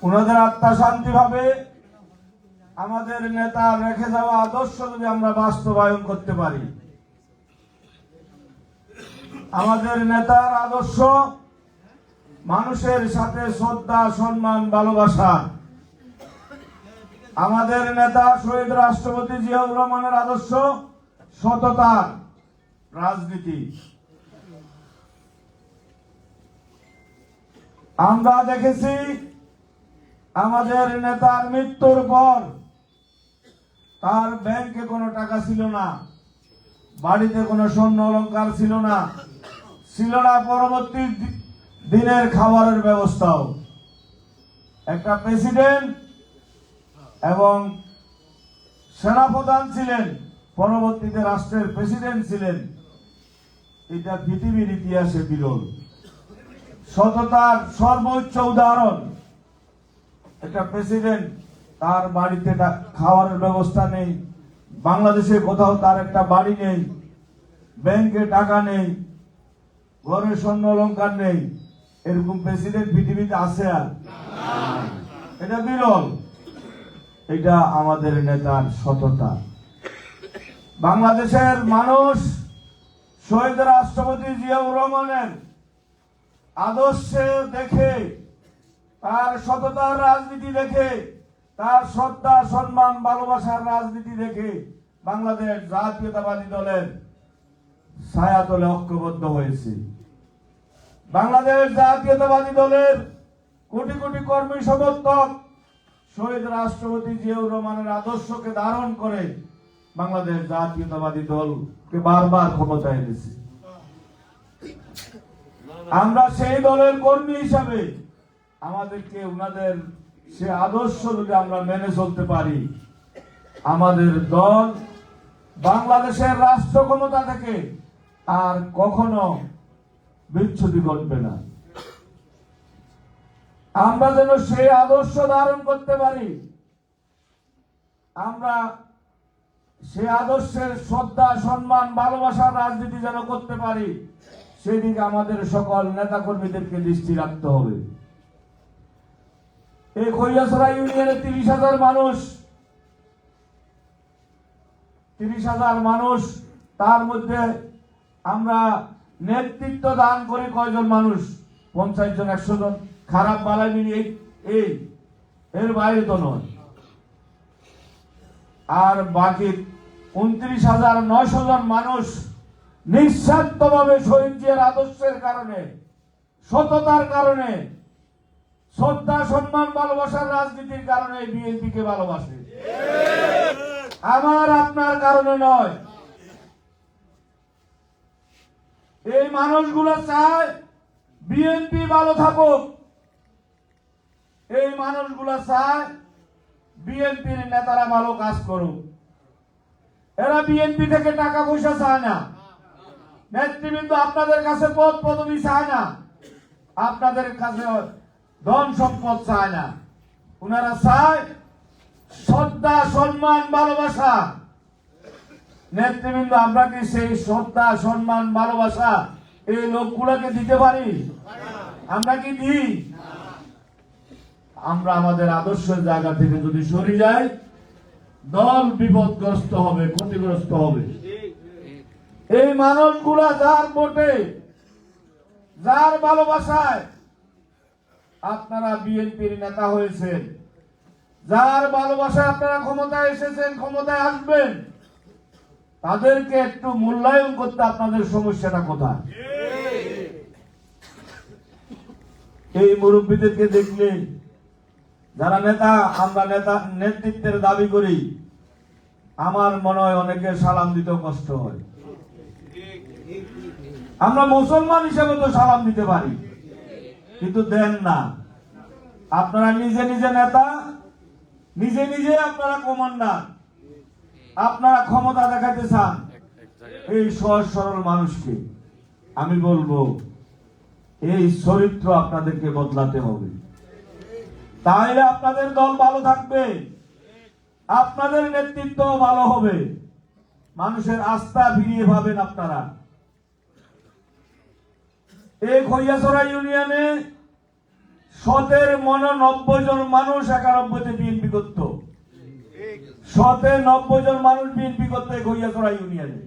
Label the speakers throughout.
Speaker 1: ওনাদের আত্মা শান্তি ভাবে আমাদের নেতা রেখে যাওয়া আদর্শ যদি আমরা বাস্তবায়ন করতে পারি। আমাদের নেতার আদর্শ মানুষের সাথে শ্রদ্ধা, সম্মান, ভালোবাসা। আমাদের নেতা শহীদ রাষ্ট্রপতি জিয়াউর রহমানের আদর্শ সততা, রাজনীতি। আমরা দেখেছি আমাদের নেতার মৃত্যুর পর তার ব্যাংকে কোনো টাকা ছিল না, বাড়িতে কোনো স্বর্ণ অলংকার ছিল না, ছিল না পরবর্তী দিনের খাবারের ব্যবস্থাও। একটা প্রেসিডেন্ট এবং সেনাপ্রধান ছিলেন, পরবর্তীতে রাষ্ট্রের প্রেসিডেন্ট ছিলেন। এটা পৃথিবীর ইতিহাসে বিরল। সততার সর্বোচ্চ উদাহরণ। একটা প্রেসিডেন্ট, তার বাড়িতে খাওয়ার ব্যবস্থা নেই, বাংলাদেশে কোথাও তার একটা বাড়ি নেই, ব্যাংকে টাকা নেই, ঘরে স্বর্ণ অলংকার নেই। এরকম প্রেসিডেন্ট পৃথিবীতে আছে? আর এটা বিরল। এটা আমাদের নেতার সততা। বাংলাদেশের মানুষ শহীদ রাষ্ট্রপতি জিয়াউর রহমানের আদর্শে দেখে, তার সততার রাজনীতি দেখে, তার শ্রদ্ধা, সম্মান, ভালোবাসার রাজনীতি দেখে বাংলাদেশ জাতীয়তাবাদী দলের ছায়াতলে ঐক্যবদ্ধ হয়েছে। বাংলাদেশ জাতীয়তাবাদী দলের কোটি কোটি কর্মী সমর্থক শহীদ রাষ্ট্রপতি জিয়াউর রহমানের আদর্শকে ধারণ করে বাংলাদেশ জাতীয়তাবাদী দলকে বারবার ক্ষমতায় এনেছে। আমরা সেই দলের কর্মী হিসাবে আমাদেরকে উনাদের সে আদর্শ যদি আমরা মেনে চলতে পারি, আমাদের দল বাংলাদেশের রাষ্ট্র ক্ষমতা থেকে আর কখনো বিচ্যুতি ঘটবে না। আমরা যেন সেই আদর্শ ধারণ করতে পারি, আমরা সে আদর্শের শ্রদ্ধা, সম্মান, ভালোবাসার রাজনীতি যেন করতে পারি, সেদিকে আমাদের সকল নেতা কর্মীদেরকে দৃষ্টি রাখতে হবে। এই খৈয়াছড়া ইউনিয়নে 30,000 মানুষ, 30,000 মানুষ, তার মধ্যে আমরা নেতৃত্ব দান করি কয়জন মানুষ? 50 জন, 100 জন। খারাপ বালাই মিলিয়ে এর বাইরে তো নয়। আর বাকি 29,900 জন মানুষ নিঃস্বার্থভাবে শহীদ জিয়ার আদর্শের কারণে, সততার কারণে, শ্রদ্ধা, সম্মান, ভালোবাসার রাজনীতির কারণে বিএনপিকে ভালোবাসে। আমার আপনার কারণে নয়। এই মানুষগুলো চায় বিএনপি ভালো থাকুক। এই মানুষগুলো চায় বিএনপির নেতারা ভালো কাজ করুক। এরা বিএনপি থেকে টাকা পয়সা চায় না, নেতৃবৃন্দ আপনাদের কাছে পদ পদবি চায় না, আপনাদের কাছে ধন সম্পদ চায় না। ওনারা চায় শ্রদ্ধা, সম্মান, ভালোবাসা। নেতৃবৃন্দ, আমরা কি সেই শ্রদ্ধা, সম্মান, ভালোবাসা এই লোকগুলোকে দিতে পারি? আমরা কি দিই? আমরা আমাদের আদর্শের জায়গা থেকে যদি সরে যাই, দল বিপদগ্রস্ত হবে, ক্ষতিগ্রস্ত হবে। এই মানুষগুলা যার ভোটে, যার ভালোবাসায় আপনারা বিএনপির নেতা হয়েছেন, যার ভালোবাসায় আপনারা ক্ষমতায় এসেছেন, ক্ষমতায় আসবেন, তাদেরকে একটু মূল্যায়ন করতে আপনাদের সমস্যাটা কোথায়? এই মুরব্বীদেরকে দেখলে, যারা নেতা, আমরা নেতৃত্বের দাবি করি, আমার মনে হয় অনেকের সালাম দিতেও কষ্ট হয়। আমরা মুসলমান হিসেবে তো সালাম দিতে পারি, কিন্তু দেন না। আপনারা নিজে নিজে নেতা, নিজে নিজে আপনারা কমান্ডার, আপনারা ক্ষমতা দেখাতে চান এই সহজ সরল মানুষকে। আমি বলবো, এই চরিত্র আপনাদেরকে বদলাতে হবে। তাহলে আপনাদের দল ভালো থাকবে, আপনাদের নেতৃত্ব ভালো হবে, মানুষের আস্থা ফিরিয়ে পাবেন আপনারা। এই খৈয়াছড়া ইউনিয়নে শতের মনে 90 জন মানুষ 91-তে বিএনপি করত, শতে 90 জন মানুষ বিএনপি করতে গইয়াছড়া ইউনিয়নে।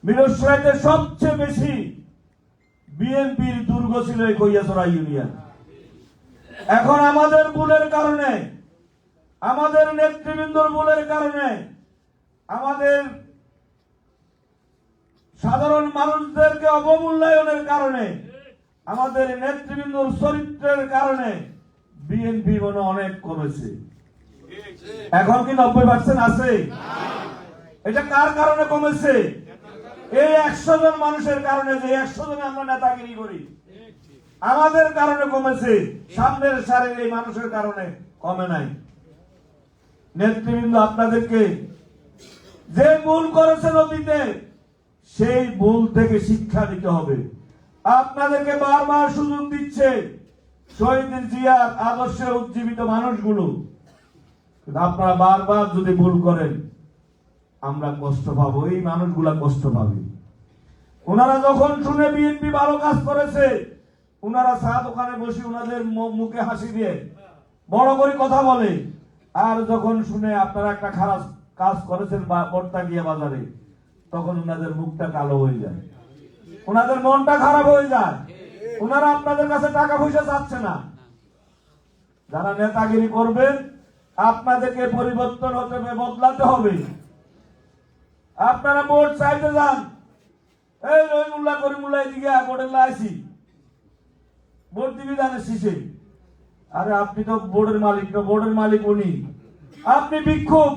Speaker 1: মিরসরাইতে সবচেয়ে বেশি বিএনপির দুর্গ ছিল এই গইয়াছড়া ইউনিয়ন। এখন আমাদের ভুলের কারণে, আমাদের নেতৃবৃন্দর ভুলের কারণে, আমাদের সাধারণ মানুষদেরকে অবমূল্যায়নের কারণে, আমাদের নেতৃবৃন্দর চরিত্রের কারণে বিএনপি মনে অনেক কমেছে। এখন কি 90% আছে? এটা কার কারণে কমেছে? এই 100 জন মানুষের কারণে, যে 100 জনে আমরা নেতাগিরি করি, আমাদের কারণে কমেছে। সামনের সারির এই মানুষের কারণে কমে নাই। নেতৃবৃন্দ, আপনাদেরকে যে ভুল করেছেন অতীতে, সেই ভুল থেকে শিক্ষা দিতে হবে। আপনাদেরকে বারবার সুযোগ দিচ্ছে শহীদ জিয়ার আদর্শে উজ্জীবিত মানুষগুলো, আপনারা বারবার যদি ভুল করেন আমরা কষ্ট পাবো, এই মানুষগুলা কষ্ট পাবে। ওনারা যখন শুনে বিএনপি ভালো কাজ করেছে, ওনারা চা দোকানে বসে ওনাদের মুখে হাসি দিয়ে বড় করে কথা বলে, আর যখন শুনে আপনারা একটা খারাপ কাজ করেছেন বর্তা গিয়া বাজারে, তখন ওনাদের মুখটা কালো হয়ে যায়, ওনাদের মনটা খারাপ হয়ে যায়। ওনারা আপনাদের কাছে টাকা পয়সা চাচ্ছে না। যারা নেতাগিরি করবেন, আপনাদেরকে পরিবর্তন হতে হবে, বদলাতে হবে। আপনারা ভোট চাইতে যান, এই রহিমুল্লাহ করিমুল্লাহ এদিকে ভোটের লাইছি, ভোট দিবি দানের শীষে। আরে আপনি তো বোর্ডের মালিক, তো বোর্ডের মালিক উনি, আপনি ভিক্ষুক,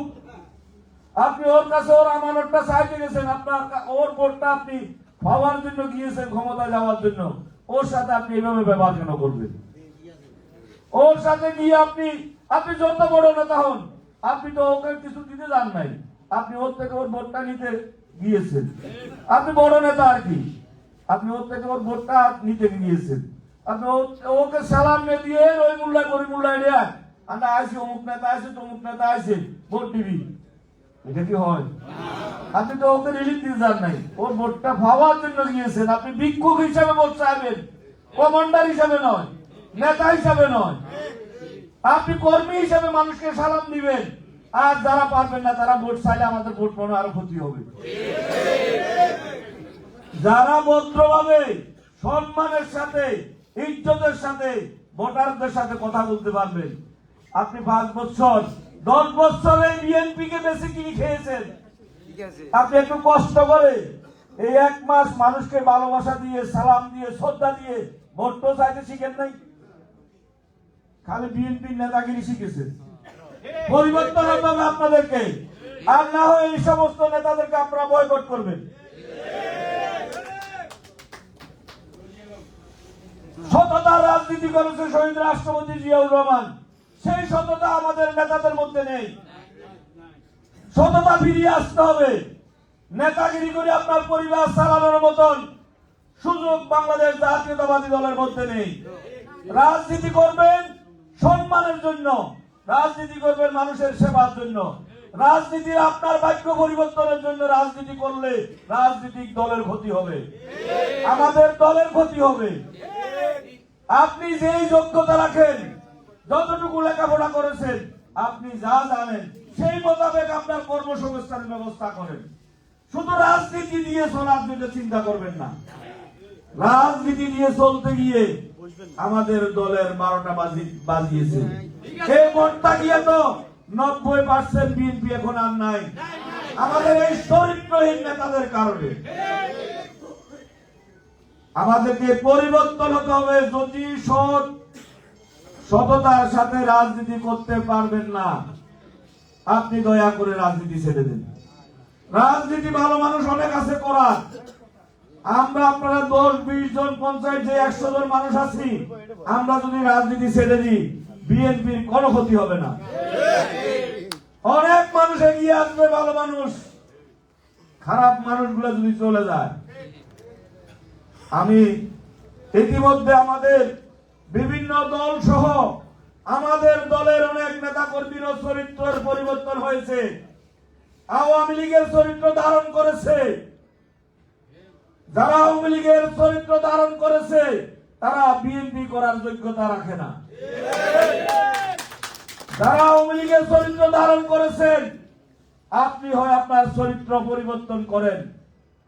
Speaker 1: আপনি ওর কাছে ওর আমানতটা চাইতে গেছেন, আপনার ওর ভোটটা আপনি পাওয়ার জন্য গিয়েছেন, ক্ষমতায় যাওয়ার জন্য। ওর সাথে আপনি এভাবে ব্যবহার কেন করবেন? ওর সাথে গিয়ে আপনি যত বড় নেতা হন, আপনি তো ওকে কিছু দিতে যান নাই, আপনি ওর থেকে ওর ভোটটা নিতে গিয়েছেন। আপনি বড় নেতা আর কি, আপনি ওর থেকে ওর ভোটটা নিতে গিয়েছেন। আপনি ওকে সালাম দিয়ে রহিমুল্লাহ করিমুল্লাহ এরিয়া আমরা আইসি, অমুক নেতা আছে, তমুক নেতা আছে, ভোট দিবি, এটা কি হয়? আপনি তো ওকে রিলিফ দিতে যান নাই, ওর ভোটটা পাওয়ার জন্য গিয়েছেন। আপনি ভিক্ষুক হিসাবে ভোট চাইবেন, কমান্ডার হিসাবে নয়, নেতা হিসাবে নয়। আপনি কর্মী হিসাবে মানুষকে সালাম দিবেন। আর যারা পারবেন না তারা ভোট চাইলে আমাদের ভোট পাওয়া আরো ক্ষতি হবে। যারা ভদ্রভাবে, সম্মানের সাথে, ইজ্জতের সাথে ভোটারদের সাথে কথা বলতে পারবেন। আপনি 5 বছর 10 বছরে বিএনপি কে বেশি কিনে খেয়েছেন। আপনি একটু কষ্ট করে এই 1 মাস মানুষকে ভালোবাসা দিয়ে, সালাম দিয়ে, শ্রদ্ধা দিয়ে ভোট তো চাইতে শিখেন নাই, খালি বিএনপির নেতাগিরি শিখেছেন। পরিবর্তন হতে হবে আপনাদেরকে, আর না হয় এই সমস্ত নেতাদেরকে আপনারা বয়কট করবেন। সততার রাজনীতি করেছে শহীদ রাষ্ট্রপতি জিয়াউর রহমান, সেই সততা আমাদের নেতাদের মধ্যে নেই। সততা ফিরিয়ে আসতে হবে। নেতাগিরি করে আপনার পরিবার চালানোর মতন সুযোগ বাংলাদেশ জাতীয়তাবাদী দলের মধ্যে নেই। রাজনীতি করবেন সম্মানের জন্য, রাজনীতি করবেন মানুষের সেবার জন্য, রাজনীতি আপনার ভাগ্য পরিবর্তনের জন্য। রাজনীতি করলে রাজনৈতিক দলের ক্ষতি হবে, আমাদের দলের ক্ষতি হবে। আপনি যেই যোগ্যতা রাখেন, যতটুকু লেখাপড়া করেছেন, আপনি যা জানেন সেই মোতাবেক আপনার কর্মসংস্থানের ব্যবস্থা করেন। শুধু রাজনীতি দিয়ে চলার জন্য চিন্তা করবেন না। রাজনীতি নিয়ে চলতে গিয়ে আমাদের দলের 12টা বাজিয়েছে। এই ভোটটা গিয়ে তো 90% বিএনপি এখন আর নাই, আমাদের এই চরিত্রহীন নেতাদের কারণে। আমাদেরকে পরিবর্তন হতে হবে। যদি সততার সাথে রাজনীতি করতে পারবেন না, আপনি দয়া করে রাজনীতি ছেড়ে দিন। রাজনীতি ভালো মানুষ অনেক আছে করার। আমরা আপনারা 10-20 জন পঞ্চায়েত যে 100 জন মানুষ আছি, আমরা যদি রাজনীতি ছেড়ে দিই, বিএনপির কোনো ক্ষতি হবে না। অনেক মানুষ এগিয়ে আসবে, ভালো মানুষ। খারাপ মানুষগুলো যদি চলে যায়, আমি ইতিমধ্যে আমাদের বিভিন্ন দল সহ আমাদের দলের অনেক নেতা কর্মীর চরিত্রের পরিবর্তন হয়েছে। আওয়ামী লীগের চরিত্র ধারণ করেছে। যারা আওয়ামী লীগের চরিত্র ধারণ করেছে তারা বিএনপি করার যোগ্যতা রাখে না। যারা আওয়ামী লীগের চরিত্র ধারণ করেছেন, আপনি হয় আপনার চরিত্র পরিবর্তন করেন,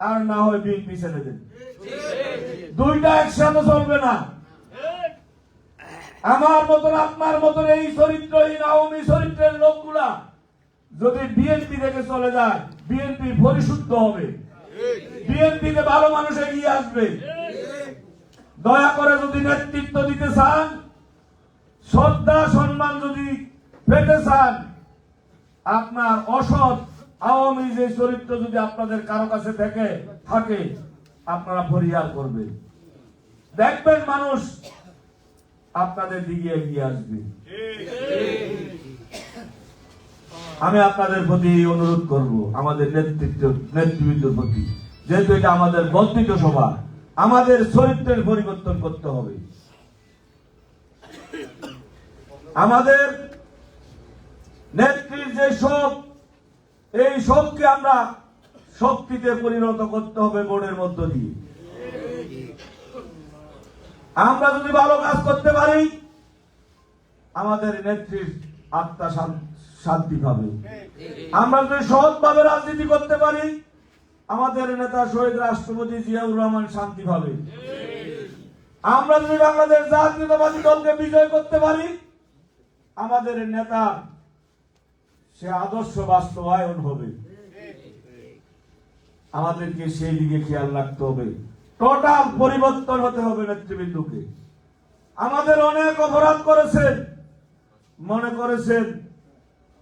Speaker 1: আর না হয় বিএনপি ছেড়ে দেন। দুইটা একসাথে চলবে না। আমার মতন আপনার মতন এই চরিত্রহীন আওয়ামী চরিত্রের লোকগুলা যদি বিএনপি থেকে চলে যায়, বিএনপি পরিশুদ্ধ হবে, বিএনপিতে ভালো মানুষ এগিয়ে আসবে। দয়া করে যদি নেতৃত্ব দিতে চান, শ্রদ্ধা সম্মান যদি পেতে চান, আপনার অসৎ আওয়ামী যে চরিত্র যদি আপনাদের কারো কাছে থাকে, আপনারা পরিহার করবেন। দেখবেন মানুষ আপনাদের দিকে এগিয়ে আসবে। আমি আপনাদের প্রতি অনুরোধ করব, আমাদের নেতৃবৃন্দের প্রতি, যেহেতু এটা আমাদের বর্ধিত সভা, আমাদের চরিত্রের পরিবর্তন করতে হবে। আমাদের নেত্রীর যে শোক, এই শোককে আমরা শক্তিতে পরিণত করতে হবে বোর্ডের মধ্য দিয়ে। আমরা যদি ভালো কাজ করতে পারি, আমাদের নেত্রীর আত্মা শান্তি পাবে। আমরা যদি সৎভাবে রাজনীতি করতে পারি, আমাদের নেতা শহীদ রাষ্ট্রপতি জিয়াউর রহমান শান্তি পাবে। আমরা যদি বাংলাদেশ জাতীয়তাবাদী দলকে বিজয় করতে পারি, আমাদের নেতা সে আদর্শ বাস্তবায়ন হবে। আমাদেরকে সেই দিকে খেয়াল রাখতে হবে। টোটাল পরিবর্তন হতে হবে নেতৃবৃন্দকে। আমাদের অনেক অপরাধ করেছেন, মনে করেছেন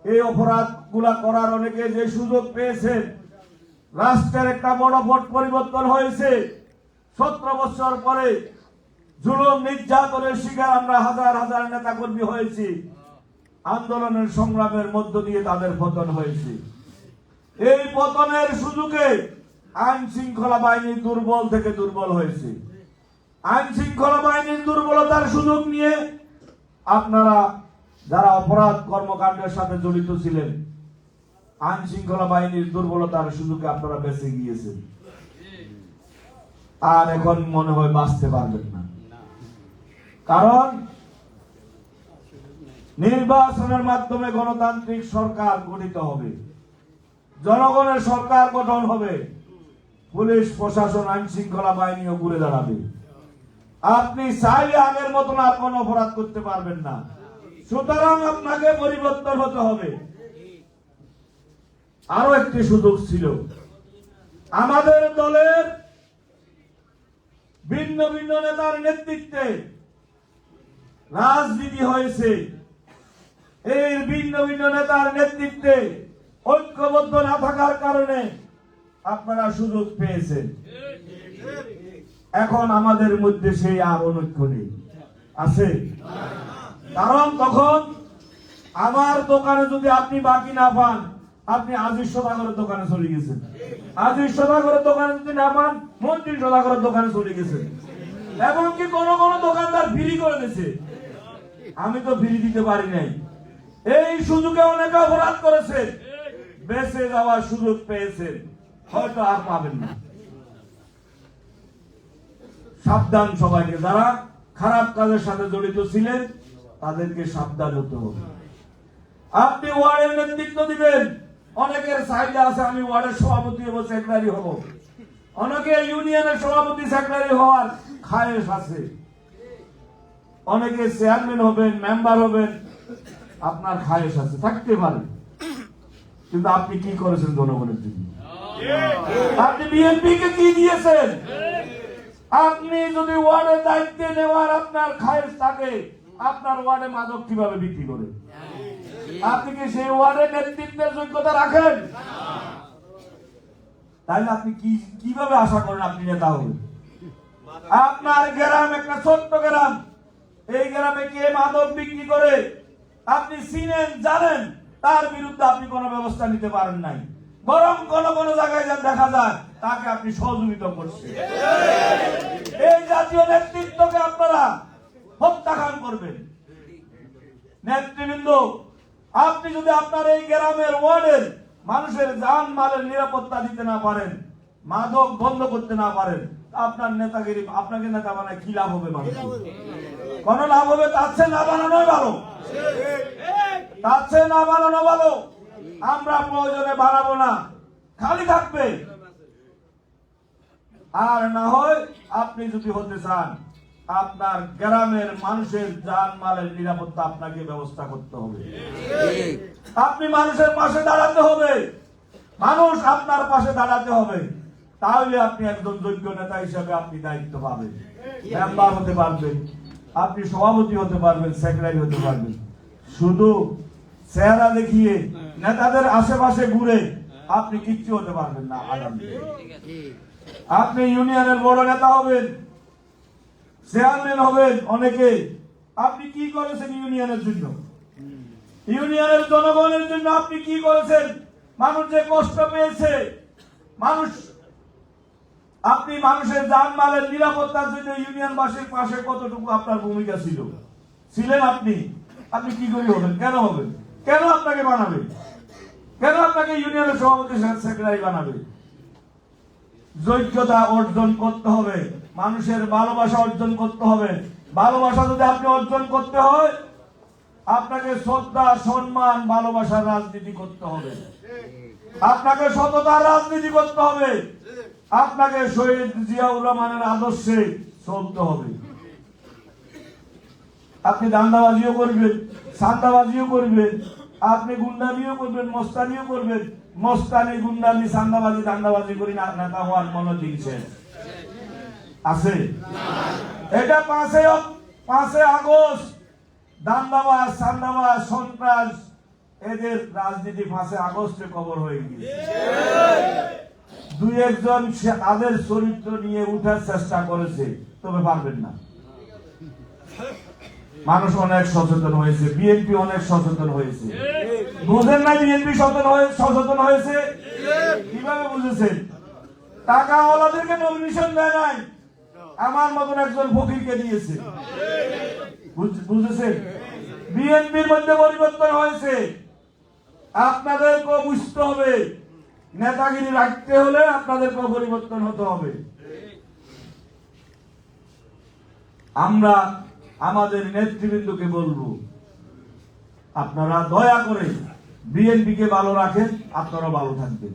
Speaker 1: এই অপরাধ গুলা করার অনেকে যে সুযোগ পেয়েছেন, রাষ্ট্রের একটা বড় ভোট পরিবর্তন হয়েছে। 17 বছর পরে জুলুম নির্যাতনের শিকার আমরা হাজার হাজার নেতা কর্মী হয়েছি। আন্দোলনের সংগ্রামের মধ্য দিয়ে তাদের পতন হয়েছে। এই পতনের সুযোগে আইন শৃঙ্খলা বাহিনী দুর্বল থেকে দুর্বল হয়েছে। আইন শৃঙ্খলা বাহিনীর দুর্বলতার সুযোগ নিয়ে আপনারা যারা অপরাধ কর্মকাণ্ডের সাথে জড়িত ছিলেন, আইন শৃঙ্খলা বাহিনীর দুর্বলতার সুযোগে আপনারা বেঁচে গিয়েছেন। আর এখন মনে হয় বাঁচতে পারবেন না। কারণ নির্বাচনের মাধ্যমে গণতান্ত্রিক সরকার গঠিত হবে, জনগণের সরকার গঠন হবে, পুলিশ প্রশাসন আইন শৃঙ্খলা বাহিনীও ঘুরে দাঁড়াবে। আপনি চাইলে আগের মতন আর কোন অপরাধ করতে পারবেন না। সুতরাং আপনাকে পরিবর্তন হতে হবে। আরো একটি সুযোগ ছিল, আমাদের দলের ভিন্ন ভিন্ন নেতার নেতৃত্বে রাজনীতি হয়েছে। এই ভিন্ন ভিন্ন নেতার নেতৃত্বে ঐক্যবদ্ধ না থাকার কারণে আপনারা সুযোগ পেয়েছেন। এখন আমাদের মধ্যে সেই আর অনৈক্য নেই, আছে? কারণ তখন আমার দোকানে যদি আপনি বাকি না পান, আপনি আজিজ সদাগরের দোকানে চলে গেছেন। আজিজ সদাগরের দোকানে যদি না পান, মন্ত্রী সদাগরের দোকানে চলে গেছেন। এমনকি কোন কোন দোকানদার ফ্রি করে দিয়েছে। আমি তো ফ্রি দিতে পারি নাই। এই সুযোগে অনেকে অপরাধ করেছে, বেঁচে যাওয়ার সুযোগ পেয়েছেন, হয়তো আর পাবেন না। সাবধান সবাইকে, যারা খারাপ কাজের সাথে জড়িত ছিলেন তাদেরকে সাবধান হতে হবে। আপনি ওয়ার্ডের নেতৃত্ব দিবেন, অনেকের চাহিদা আছে আমি ওয়ার্ডের সভাপতি হব, সেক্রেটারি হব। অনেকে ইউনিয়নের সভাপতি সেক্রেটারি হওয়ার খায়েশ আছে। অনেকে চেয়ারম্যান হবেন, মেম্বার হবেন, আপনার খায়েশ আছে, থাকতে পারে। কিন্তু আপনি কি করেছেন জনগণের জন্য? আপনি বিএনপি কে কি দিয়েছেন? আপনি যদি ওয়ার্ডের দায়িত্ব নেওয়ার আপনার খায়েশ থাকে, আপনার ওয়ার্ডে মাদক কিভাবে বিক্রি করে? আপনি কি সেই ওয়ার্ডের নেতৃত্বের যোগ্যতা রাখেন? তাহলে আপনি কিভাবে আশা করেন আপনি নেতা হবেন? আপনার গ্রাম একটা ছোট্ট গ্রাম, এই গ্রামে কে মাদক বিক্রি করে আপনি চিনেন, জানেন, তার বিরুদ্ধে আপনি কোনো ব্যবস্থা নিতে পারেন নাই। বরং কোন কোন জায়গায় যা দেখা যায় তাকে আপনি সহযোগিতা করছেন। এই জাতীয় নেতৃত্বকে আপনারা প্রত্যাখ্যান করবেন। নেতৃবৃন্দ, আপনি যদি আপনার এই গ্রামের ওয়ার্ডের মানুষের জান মালের নিরাপত্তা দিতে না পারেন, মাদক বন্ধ করতে না পারেন, আপনার নেতাগিরি, আপনাকে নেতা বানায় কি লাভ হবে? মানুষ কোন লাভ হবে? তার চেয়ে না বানানোই ভালো, তার চেয়ে না বানানো ভালো। আমরা প্রয়োজনে বানাবো না, খালি থাকবে। আর না হয় আপনি যদি হতে চান, আপনার গ্রামের মানুষের জানমালের নিরাপত্তা আপনাকে ব্যবস্থা করতে হবে। আপনি মানুষের পাশে দাঁড়াতে হবে, মানুষ আপনার পাশে দাঁড়াতে হবে। তাহলে আপনি একজন যোগ্য নেতা হিসেবে আপনি দায়িত্ব পাবেন, মেম্বার হতে পারবেন, আপনি সভাপতি হতে পারবেন, সেক্রেটারি হতে পারবেন। শুধু চেহারা দেখিয়ে নেতাদের আশেপাশে ঘুরে আপনি কিচ্ছু হতে পারবেন না। আগামী আপনি ইউনিয়নের বড় নেতা হবেন, চেয়ারম্যান হবেন, অনেকে। আপনি কি করেছেন ইউনিয়নের জন্য? ইউনিয়নের জনগণের জন্য আপনি কি করেছেন? মানুষ যে কষ্ট পেয়েছে, মানুষ, আপনি মানুষের জানমালের নিরাপত্তার জন্য ইউনিয়নবাসীর পাশে কতটুকু আপনার ভূমিকা ছিল? ছিলেন আপনি? আপনি কি করে হবেন? কেন হবেন? কেন আপনাকে বানাবে? কেন আপনাকে ইউনিয়নের সভাপতি সেক্রেটারি বানাবে? যোগ্যতা অর্জন করতে হবে, মানুষের ভালোবাসা অর্জন করতে হবে। ভালোবাসা যদি আপনি অর্জন করতে হয়, আপনাকে শ্রদ্ধা, সম্মান, ভালোবাসার রাজনীতি করতে হবে, আপনাকে সততার রাজনীতি করতে হবে, আপনাকে শহীদ জিয়াউর রহমানের আদর্শে চলতে হবে। আপনি দান্দাবাজিও করবেন, সান্দাবাজিও করবেন, আপনি গুন্ডামিও করবেন, মস্তানিও করবেন। মস্তানি, গুন্ডামি, সান্দাবাজি, দান্দাবাজি করি না নেতা হওয়ার মনে দিচ্ছে আছে? এটা 5 আগস্ট দান্দাবাজ, সান্দাবাজ, সন্ত্রাস, এদের রাজনীতি 5 আগস্টে কবর হয়ে গিয়েছে। দুই একজন তাদের চরিত্র নিয়ে উঠার চেষ্টা করেছে, তবে পারবেন না। মানুষ অনেক সচেতন হয়েছে, বিএনপি অনেক সচেতন হয়েছে। বুঝেন না বিএনপি সচেতন হয়েছে? কিভাবে বুঝেছেন? টাকাওয়ালাদেরকে নমিনেশন দেয় নাই, আমার মতন একজন ফকিরকে দিয়েছে। বুঝেছেন? বিএনপির মধ্যে পরিবর্তন হয়েছে। আপনাদেরকে বুঝতে হবে, নেতাগিরি রাখতে হলে আপনাদেরকে পরিবর্তন হতে হবে। আমরা আমাদের নেতৃবৃন্দকে বলবো, আপনারা দয়া করে বিএনপিকে ভালো রাখেন, আপনারা ভালো থাকবেন।